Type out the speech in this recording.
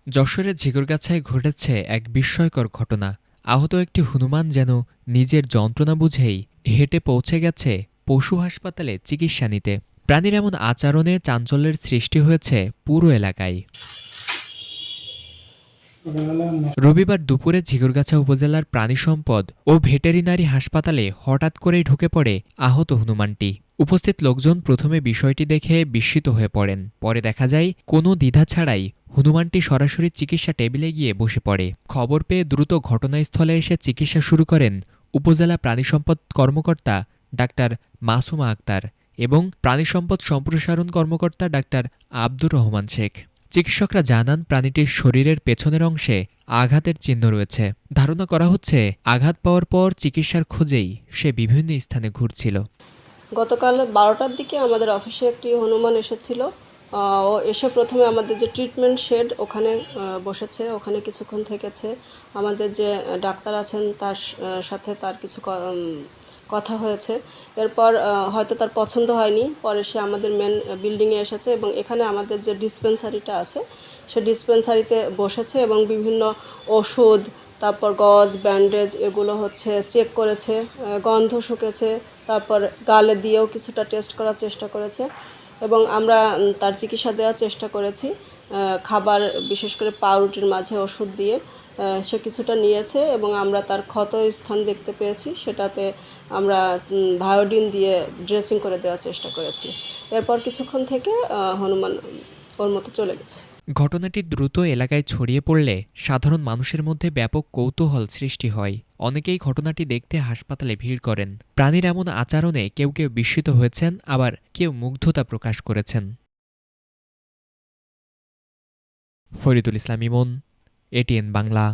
যশোরের ঝিকরগাছায় ঘটেছে এক বিস্ময়কর ঘটনা। আহত একটি হনুমান যেন নিজের যন্ত্রণা বুঝেই হেঁটে পৌঁছে গেছে পশু হাসপাতালে চিকিৎসা নিতে। প্রাণীর এমন আচরণে চাঞ্চল্যের সৃষ্টি হয়েছে পুরো এলাকায়। রবিবার দুপুরে ঝিকরগাছা উপজেলার প্রাণী সম্পদ ও ভেটেরিনারি হাসপাতালে হঠাৎ করেই ঢুকে পড়ে আহত হনুমানটি। উপস্থিত লোকজন প্রথমে বিষয়টি দেখে বিস্মিত হয়ে পড়েন। পরে দেখা যায় কোনো দ্বিধা ছাড়াই হনুমানটি সরাসরি চিকিৎসা টেবিলে গিয়ে বসে পড়ে। খবর পেয়ে দ্রুত ঘটনাস্থলে এসে চিকিৎসা শুরু করেন উপজেলা প্রাণী সম্পদ কর্মকর্তা ডাক্তার মাসুমা আক্তার এবং প্রাণী সম্পদ সম্প্রসারণ কর্মকর্তা ডাক্তার আব্দুর রহমান শেখ। চিকিৎসকরা জানান, প্রাণীটির শরীরের পেছনের অংশে আঘাতের চিহ্ন রয়েছে। ধারণা করা হচ্ছে আঘাত পাওয়ার পর চিকিৎসার খোঁজেই সে বিভিন্ন স্থানে ঘুরছিল। গতকাল 12টার দিকে আমাদের অফিসে একটি হনুমান এসেছিল। ও এসে প্রথমে আমাদের যে ট্রিটমেন্ট শেড ওখানে বসেছে, ওখানে কিছুক্ষণ থেকেছে। আমাদের যে ডাক্তার আছেন তার সাথে তার কিছু কথা হয়েছে। এরপর হয়তো তার পছন্দ হয়নি, পরে সে আমাদের মেন বিল্ডিংয়ে এসেছে এবং এখানে আমাদের যে ডিসপেন্সারিটা আছে সে ডিসপেন্সারিতে বসেছে এবং বিভিন্ন ওষুধ, তারপর গজ, ব্যান্ডেজ এগুলো হচ্ছে চেক করেছে, গন্ধ শুকেছে, তারপর গালে দিয়েও কিছুটা টেস্ট করার চেষ্টা করেছে এবং আমরা তার চিকিৎসা দেওয়ার চেষ্টা করেছি। খাবার, বিশেষ করে পাউরুটির মাঝে ওষুধ দিয়ে সে কিছুটা নিয়েছে এবং আমরা তার ক্ষত স্থান দেখতে পেয়েছি, সেটাতে আমরা ভায়োডিন দিয়ে ড্রেসিং করে দেওয়ার চেষ্টা করেছি। এরপর কিছুক্ষণ থেকে হনুমান ওর মতো চলে গেছে। ঘটনাটি দ্রুত এলাকায় ছড়িয়ে পড়লে সাধারণ মানুষের মধ্যে ব্যাপক কৌতূহল সৃষ্টি হয়। অনেকেই ঘটনাটি দেখতে হাসপাতালে ভিড় করেন। প্রাণীর এমন আচরণে কেউ কেউ বিস্মিত হয়েছেন, আবার কেউ মুগ্ধতা প্রকাশ করেছেন। ফরিদুল ইসলাম ইমন, এটিএন বাংলা।